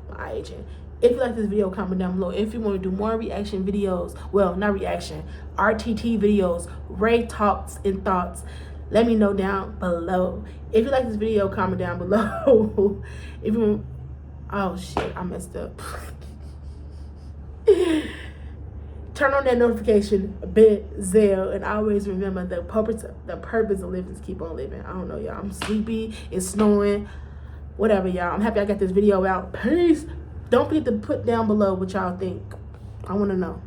my agent. If you like this video, comment down below. If you want to do more reaction videos, well, not reaction, RTT videos, Ray talks and thoughts, let me know down below. If you like this video, comment down below. If you want, oh shit, I messed up. Turn on that notification bell, and always remember the purpose of living is keep on living. I don't know, y'all. I'm sleepy. It's snowing. Whatever, y'all. I'm happy I got this video out. Peace. Don't forget to put down below what y'all think. I want to know.